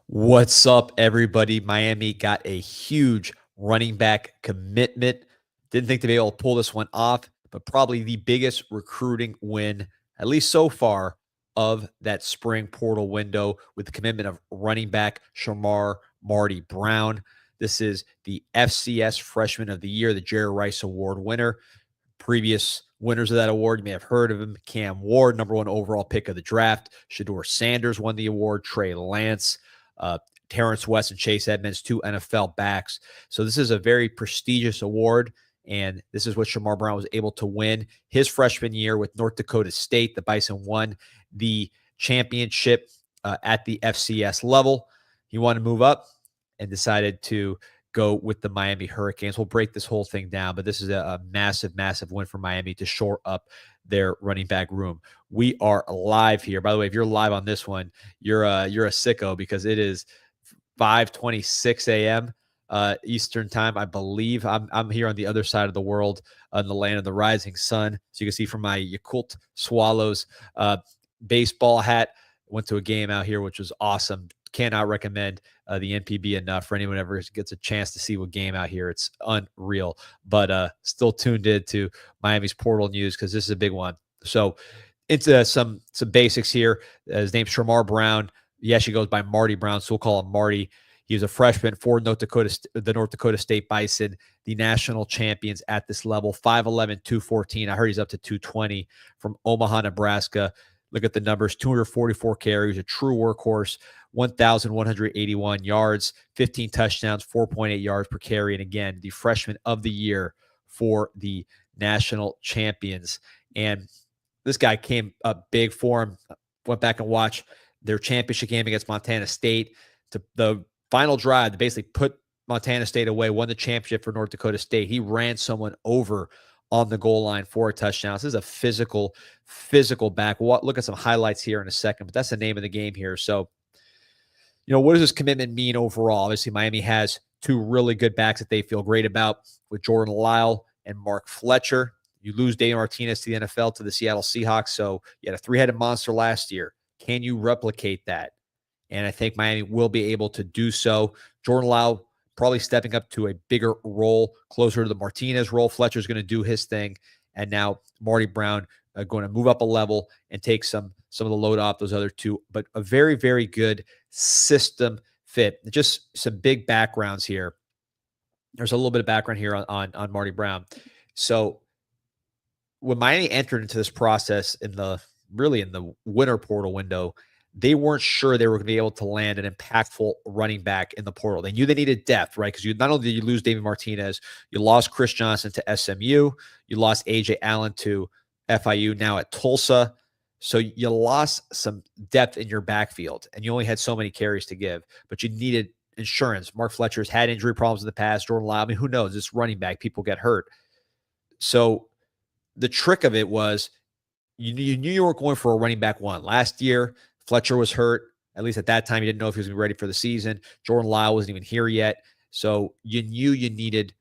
What's up, everybody? Miami got a huge running back commitment. Didn't think to be able to pull this one off, but probably the biggest recruiting win, at least so far, of that spring portal window with the commitment of running back CharMar Marty Brown. This is the FCS Freshman of the Year, the Jerry Rice Award winner. Previous winners of that award, you may have heard of him. Cam Ward, #1 overall pick of the draft. Shedeur Sanders won the award. Trey Lance, Terrence West, and Chase Edmonds, 2 NFL backs. So this is a very prestigious award, and this is what CharMar Brown was able to win his freshman year with North Dakota State. The Bison won the championship at the FCS level. He wanted to move up and decided to go with the Miami Hurricanes. We'll break this whole thing down, but this is a massive, massive win for Miami to shore up their running back room. We are live here. By the way, if you're live on this one, you're a sicko because it is 5:26 a.m. Eastern time, I believe. I'm here on the other side of the world, in the land of the rising sun. So you can see from my Yakult Swallows baseball hat. Went to a game out here, which was awesome. Cannot recommend the NPB enough for anyone ever gets a chance to see a game out here. It's unreal. But still tuned in to Miami's portal news because this is a big one. So into some basics here. His name's CharMar Brown. He actually goes by Marty Brown, so we'll call him Marty. He was a freshman for the North Dakota State Bison, the national champions at this level, 5'11", 214. I heard he's up to 220 from Omaha, Nebraska. Look at the numbers, 244 carries, a true workhorse, 1,181 yards, 15 touchdowns, 4.8 yards per carry. And again, the freshman of the year for the national champions. And this guy came up big for him. Went back and watched their championship game against Montana State. To the final drive to basically put Montana State away, won the championship for North Dakota State. He ran someone over on the goal line for a touchdown. This is a physical back. We'll look at some highlights here in a second, but that's the name of the game here. So, what does this commitment mean overall? Obviously, Miami has 2 really good backs that they feel great about with Jordan Lyle and Mark Fletcher. You lose Dave Martinez to the NFL to the Seattle Seahawks, so you had a 3-headed monster last year. Can you replicate that? And I think Miami will be able to do so. Jordan Lyle probably stepping up to a bigger role, closer to the Martinez role. Fletcher's going to do his thing. And now Marty Brown going to move up a level and take some of the load off those other 2. But a very, very good system fit. Just some big backgrounds here. There's a little bit of background here on Marty Brown. So when Miami entered into this process in the winter portal window, they weren't sure they were going to be able to land an impactful running back in the portal. They knew they needed depth, right? Because not only did you lose David Martinez, you lost Chris Johnson to SMU, you lost A.J. Allen to FIU, now at Tulsa. So you lost some depth in your backfield, and you only had so many carries to give, but you needed insurance. Mark Fletcher's had injury problems in the past. Jordan Lyle, who knows? This running back, people get hurt. So the trick of it was you knew you were going for a running back 1. Last year, Fletcher was hurt. At least at that time, you didn't know if he was going to be ready for the season. Jordan Lyle wasn't even here yet. So you knew you needed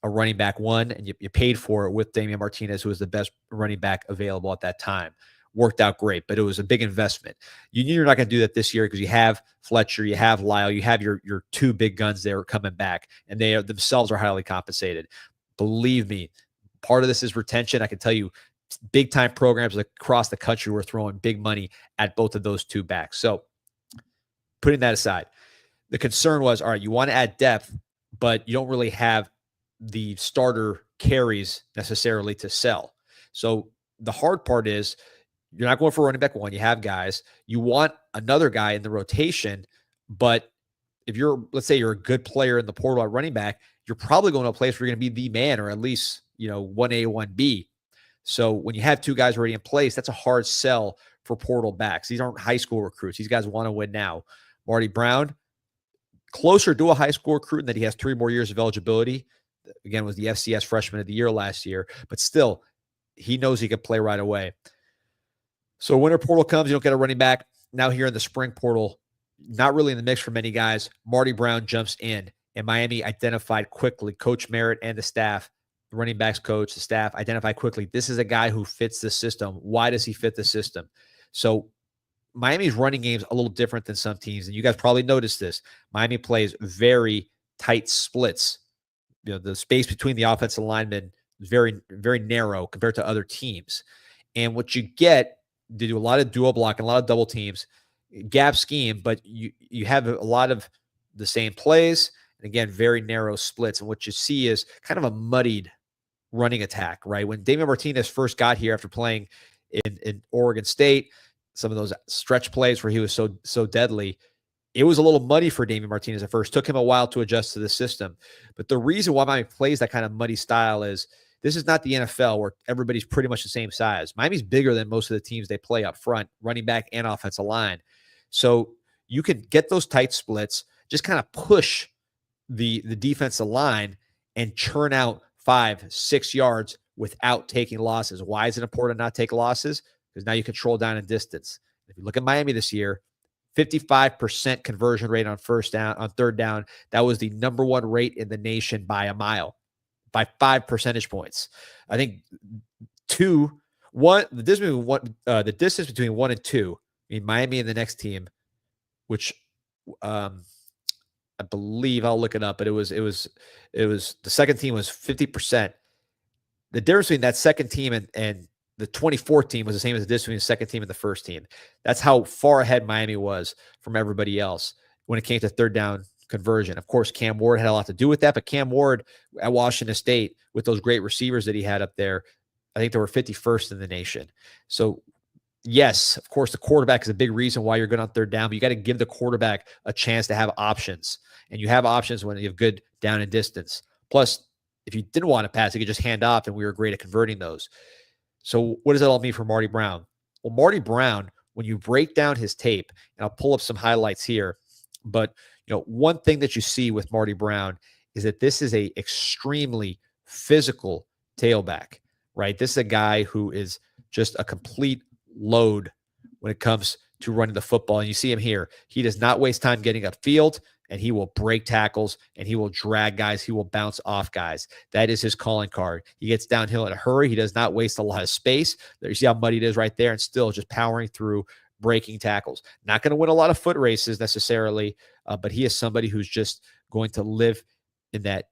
a running back 1, and you paid for it with Damian Martinez, who was the best running back available at that time. Worked out great, but it was a big investment. You knew you're not going to do that this year because you have Fletcher, you have Lyle, you have your 2 big guns there coming back, and they themselves are highly compensated. Believe me, part of this is retention. I can tell you, big-time programs across the country were throwing big money at both of those 2 backs. So putting that aside, the concern was, all right, you want to add depth, but you don't really have the starter carries necessarily to sell. So the hard part is you're not going for running back 1. You have guys. You want another guy in the rotation, but if let's say you're a good player in the portal at running back, you're probably going to a place where you're going to be the man, or at least, 1A, 1B. So when you have 2 guys already in place, that's a hard sell for portal backs. These aren't high school recruits. These guys want to win now. Marty Brown, closer to a high school recruit in that he has 3 more years of eligibility. Again, was the FCS Freshman of the Year last year, but still, he knows he could play right away. So winter portal comes, you don't get a running back. Now here in the spring portal, not really in the mix for many guys. Marty Brown jumps in, and Miami identified quickly, Coach Merritt and the staff, the running backs coach, the staff, identified quickly, this is a guy who fits the system. Why does he fit the system? So Miami's running game is a little different than some teams, and you guys probably noticed this. Miami plays very tight splits. The space between the offensive linemen is very, very narrow compared to other teams. And what you get, they do a lot of dual block and a lot of double teams, gap scheme, but you have a lot of the same plays, and again, very narrow splits. And what you see is kind of a muddied running attack, right? When Damian Martinez first got here after playing in Oregon State, some of those stretch plays where he was so deadly, it was a little muddy for Damian Martinez at first. Took him a while to adjust to the system. But the reason why Miami plays that kind of muddy style is this is not the NFL where everybody's pretty much the same size. Miami's bigger than most of the teams they play up front, running back and offensive line. So you can get those tight splits, just kind of push the defensive line and churn out 5-6 yards without taking losses. Why is it important to not take losses? Because now you control down and distance. If you look at Miami this year, 55% conversion rate on third down. That was the number one rate in the nation by a mile, by 5 percentage points. I think the distance between 1 and 2, I mean, Miami and the next team, which I believe, I'll look it up, but it was the second team was 50%. The difference between that second team and the 24th team was the same as the difference between the second team and the first team. That's how far ahead Miami was from everybody else when it came to third down conversion. Of course, Cam Ward had a lot to do with that, but Cam Ward at Washington State with those great receivers that he had up there, I think they were 51st in the nation. So yes, of course, the quarterback is a big reason why you're good on third down, but you got to give the quarterback a chance to have options. And you have options when you have good down and distance. Plus, if you didn't want to pass, you could just hand off, and we were great at converting those. So what does that all mean for Marty Brown? Well, Marty Brown, when you break down his tape, and I'll pull up some highlights here, but one thing that you see with Marty Brown is that this is a extremely physical tailback, right? This is a guy who is just a complete load when it comes to running the football. And you see him here. He does not waste time getting upfield, and he will break tackles, and he will drag guys. He will bounce off guys. That is his calling card. He gets downhill in a hurry. He does not waste a lot of space. There, you see how muddy it is right there, and still just powering through, breaking tackles. Not going to win a lot of foot races necessarily, but he is somebody who's just going to live in that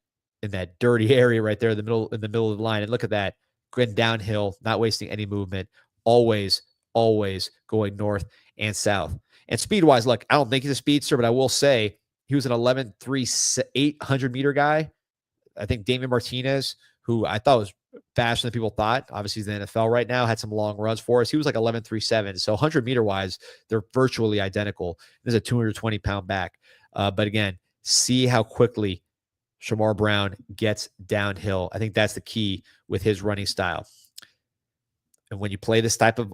dirty area right there in the middle of the line. And look at that, going downhill, not wasting any movement, always going north and south. And speed-wise, look, I don't think he's a speedster, but I will say he was an 11.3 800-meter guy. I think Damian Martinez, who I thought was faster than people thought, obviously he's in the NFL right now, had some long runs for us. He was like 11.37. So 100-meter-wise, they're virtually identical. This is a 220-pound back. But again, see how quickly CharMar Brown gets downhill. I think that's the key with his running style. And when you play this type of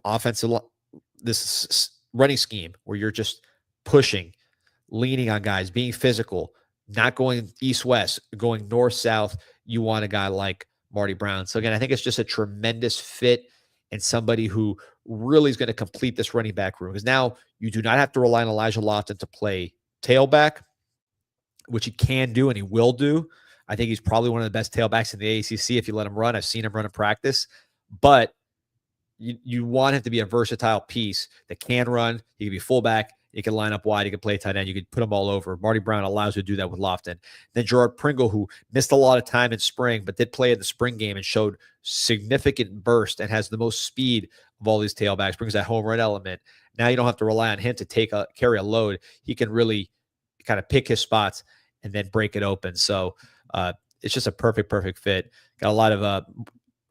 this running scheme where you're just pushing, leaning on guys, being physical, not going east-west, going north-south, you want a guy like Marty Brown. So again, I think it's just a tremendous fit and somebody who really is going to complete this running back room, because now you do not have to rely on Elijah Lofton to play tailback, which he can do and he will do. I think he's probably one of the best tailbacks in the ACC if you let him run. I've seen him run in practice, but you want him to be a versatile piece that can run. He can be fullback. He can line up wide. He can play tight end. You can put him all over. Marty Brown allows you to do that with Lofton. Then Gerard Pringle, who missed a lot of time in spring, but did play in the spring game and showed significant burst and has the most speed of all these tailbacks, brings that home run element. Now you don't have to rely on him to carry a load. He can really kind of pick his spots and then break it open. So it's just a perfect fit. Got a lot of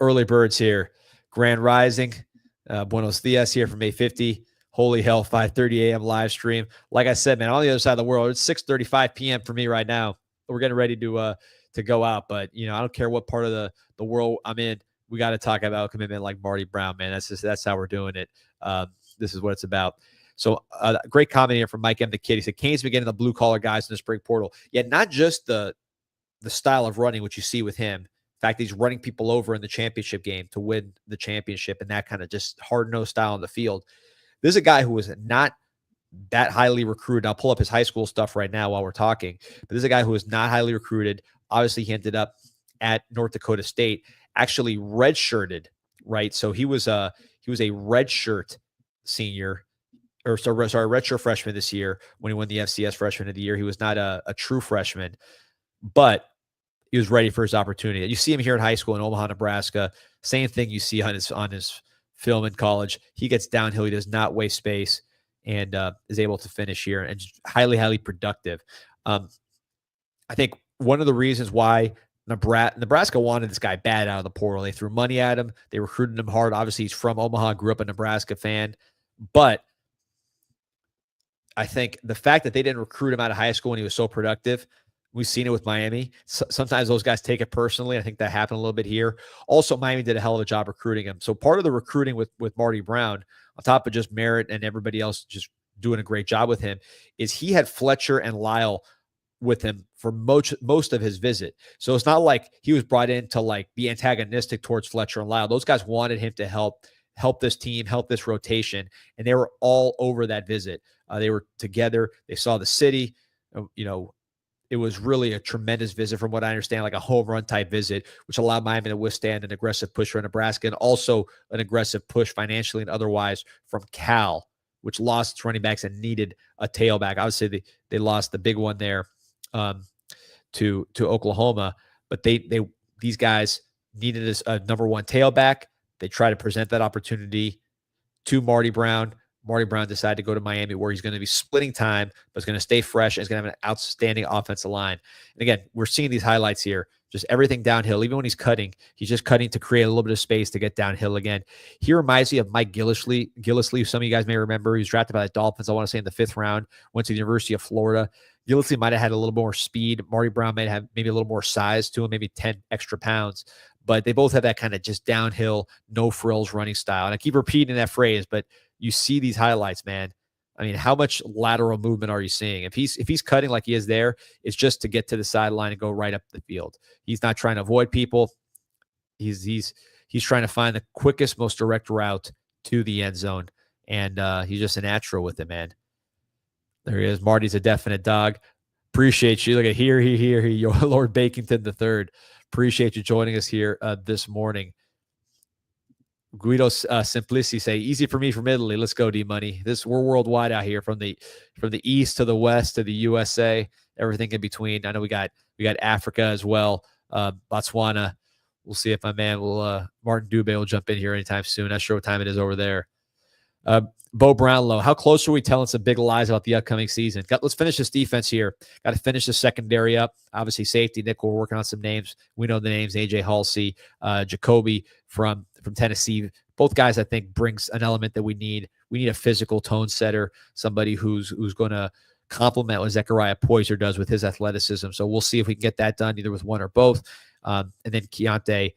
early birds here. Grand Rising, Buenos Dias here from May 50. Holy hell, 5:30 a.m. live stream. Like I said, man, on the other side of the world, it's 6:35 p.m. for me right now. We're getting ready to go out, but I don't care what part of the world I'm in. We got to talk about commitment like Marty Brown, man. That's how we're doing it. This is what it's about. So great comment here from Mike M. the Kid. He said, Kane's been getting the blue-collar guys in the spring portal. Yeah, not just the style of running, which you see with him. In fact, he's running people over in the championship game to win the championship and that kind of just hard-nosed style on the field. This is a guy who was not that highly recruited. I'll pull up his high school stuff right now while we're talking. But this is a guy who was not highly recruited. Obviously, he ended up at North Dakota State, actually redshirted, right? So he was a redshirt senior, or sorry, redshirt freshman this year when he won the FCS freshman of the year. He was not a true freshman, but he was ready for his opportunity. You see him here in high school in Omaha, Nebraska. Same thing you see on his film in college. He gets downhill. He does not waste space and is able to finish here and highly, highly productive. I think one of the reasons why Nebraska wanted this guy bad out of the portal. They threw money at him. They recruited him hard. Obviously, he's from Omaha, grew up a Nebraska fan. But I think the fact that they didn't recruit him out of high school when he was so productive, we've seen it with Miami. Sometimes those guys take it personally. I think that happened a little bit here. Also, Miami did a hell of a job recruiting him. So part of the recruiting with Marty Brown, on top of just Merritt and everybody else just doing a great job with him, is he had Fletcher and Lyle with him for most of his visit. So it's not like he was brought in to like be antagonistic towards Fletcher and Lyle. Those guys wanted him to help this team, help this rotation, and they were all over that visit. They were together. They saw the city. It was really a tremendous visit from what I understand, like a home run type visit, which allowed Miami to withstand an aggressive push for Nebraska and also an aggressive push financially and otherwise from Cal, which lost its running backs and needed a tailback. Obviously, they lost the big one there to Oklahoma, but these guys needed a number one tailback. They tried to present that opportunity to Marty Brown. Marty Brown decided to go to Miami where he's going to be splitting time, but is going to stay fresh and is going to have an outstanding offensive line. And again, we're seeing these highlights here, just everything downhill. Even when he's cutting, he's just cutting to create a little bit of space to get downhill again. He reminds me of Mike Gillislee. Some of you guys may remember, he was drafted by the Dolphins, I want to say in the 5th round, went to the University of Florida. Gillislee might have had a little more speed. Marty Brown might have maybe a little more size to him, maybe 10 extra pounds. But they both have that kind of just downhill, no frills running style. And I keep repeating that phrase, but you see these highlights, man. I mean, how much lateral movement are you seeing? If he's cutting like he is there, it's just to get to the sideline and go right up the field. He's not trying to avoid people. He's trying to find the quickest, most direct route to the end zone. And he's just a natural with it, man. There he is. Marty's a definite dog. Appreciate you. Look at here, your Lord Bakington III. Appreciate you joining us here this morning. Guido Simplici say, easy for me from Italy. Let's go, D-Money. We're worldwide out here, from the east to the west to the USA, everything in between. I know we got Africa as well, Botswana. We'll see if my man Martin Dubé will jump in here anytime soon. Not sure what time it is over there. Bo Brownlow, how close are we telling some big lies about the upcoming season? Let's finish this defense here. Got to finish the secondary up. Obviously, safety, nickel, we're working on some names. We know the names, AJ Halsey, Jacoby from Tennessee. Both guys, I think, brings an element that we need. We need a physical tone setter, somebody who's going to complement what Zechariah Poyser does with his athleticism. So we'll see if we can get that done, either with one or both. And then Keontae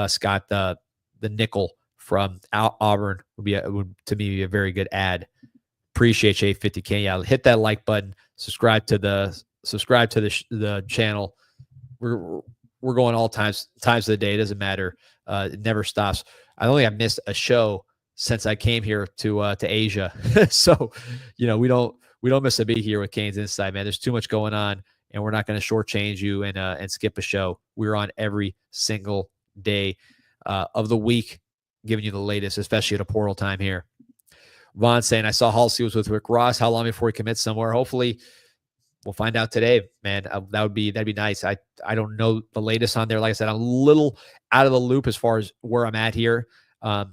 Scott, the nickel from Auburn, would to me be a very good ad. Appreciate you, 850K. Yeah, hit that like button. Subscribe to the channel. We're going all times of the day. It doesn't matter. It never stops. I don't think I missed a show since I came here to Asia. So, we don't miss a beat here with Canes Inside, man. There's too much going on, and we're not going to shortchange you and skip a show. We're on every single day of the week, giving you the latest, especially at a portal time here. Vaughn saying, I saw Halsey was with Rick Ross. How long before he commits somewhere? Hopefully we'll find out today, man. That'd be nice. I don't know the latest on there. Like I said, I'm a little out of the loop as far as where I'm at here. My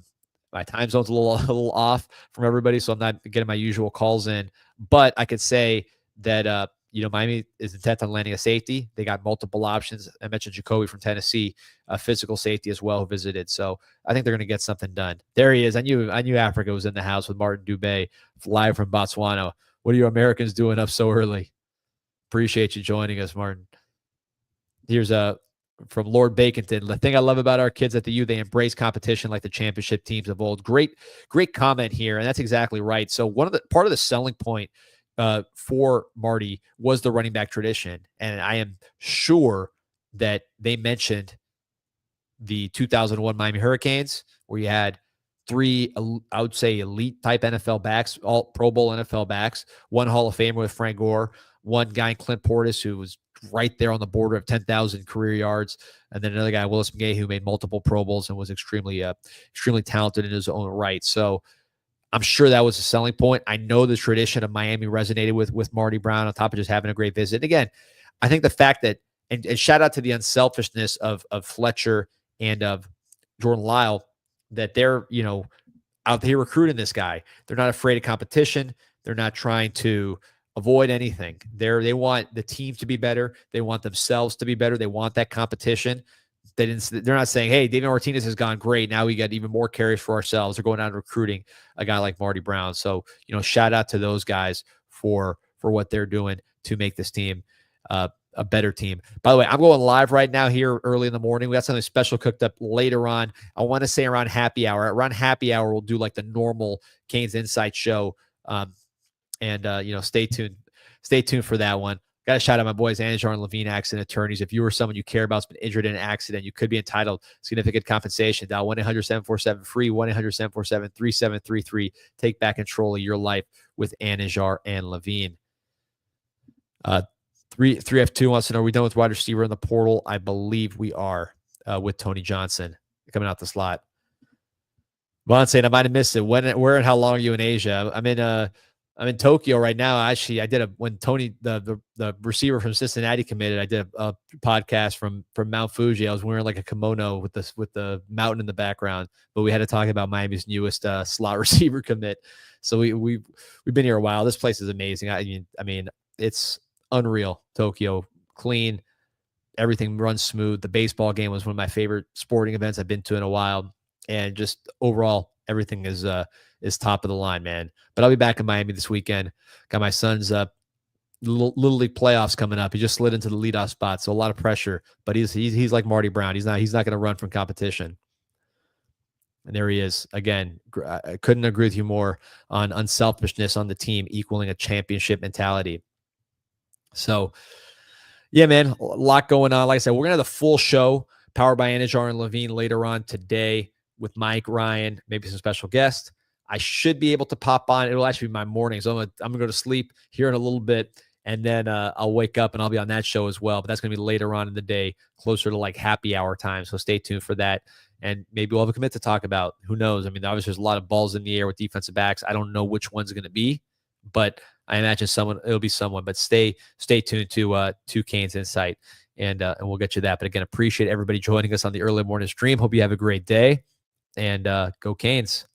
time zone's a little off from everybody, so I'm not getting my usual calls in. But I could say that Miami is intent on landing a safety. They got multiple options. I mentioned Jacoby from Tennessee, physical safety as well, who visited. So I think they're going to get something done. There he is. I knew Africa was in the house with Martin Dubé, live from Botswana. What are you Americans doing up so early? Appreciate you joining us, Martin. Here's from Lord Bakington. The thing I love about our kids at the U, they embrace competition like the championship teams of old. Great comment here, and that's exactly right. So part of the selling point for Marty was the running back tradition. And I am sure that they mentioned the 2001 Miami Hurricanes, where you had 3, I would say, elite type NFL backs, all Pro Bowl NFL backs, one Hall of Famer with Frank Gore, one guy, Clint Portis, who was right there on the border of 10,000 career yards. And then another guy, Willis McGahee, who made multiple Pro Bowls and was extremely talented in his own right. So I'm sure that was a selling point. I know the tradition of Miami resonated with Marty Brown on top of just having a great visit. Again, I think the fact that, and shout out to the unselfishness of Fletcher and of Jordan Lyle, that they're, out here recruiting this guy. They're not afraid of competition. They're not trying to avoid anything. They want the team to be better. They want themselves to be better. They want that competition. They're not saying, hey, David Martinez has gone great. Now we got even more carries for ourselves. They're going out and recruiting a guy like Marty Brown. So, shout out to those guys for what they're doing to make this team a better team. By the way, I'm going live right now here early in the morning. We got something special cooked up later on. I want to say around happy hour. Around happy hour, we'll do like the normal Canes Insight show. Stay tuned. Stay tuned for that one. Got to shout out my boys, Anajar and Levine Accident Attorneys. If you or someone you care about has been injured in an accident, you could be entitled to significant compensation. Dial 1-800-747-FREE, 1-800-747-3733. Take back control of your life with Anajar and Levine. 3F2 wants to know, are we done with wide receiver in the portal? I believe we are with Tony Johnson coming out the slot. Vaughn saying, I might have missed it. Where and how long are you in Asia? I'm in Tokyo right now. Actually, I did when Tony, the receiver from Cincinnati, committed. I did a podcast from Mount Fuji. I was wearing like a kimono with the mountain in the background. But we had to talk about Miami's newest slot receiver commit. So we've been here a while. This place is amazing. I mean, it's unreal. Tokyo, clean, everything runs smooth. The baseball game was one of my favorite sporting events I've been to in a while, and just overall, everything is top of the line, man. But I'll be back in Miami this weekend. Got my son's Little League playoffs coming up. He just slid into the leadoff spot, so a lot of pressure. But he's like Marty Brown. He's not going to run from competition. And there he is again. I couldn't agree with you more on unselfishness on the team equaling a championship mentality. So, yeah, man, a lot going on. Like I said, we're gonna have the full show powered by Anajar and Levine later on today with Mike, Ryan, maybe some special guests. I should be able to pop on. It'll actually be my morning. So I'm gonna go to sleep here in a little bit, and then I'll wake up and I'll be on that show as well. But that's gonna be later on in the day, closer to like happy hour time. So stay tuned for that. And maybe we'll have a commit to talk about. Who knows? I mean, obviously there's a lot of balls in the air with defensive backs. I don't know which one's gonna be, but I imagine it'll be someone. But stay tuned to Canes Insight, and we'll get you that. But again, appreciate everybody joining us on the early morning stream. Hope you have a great day, and go Canes.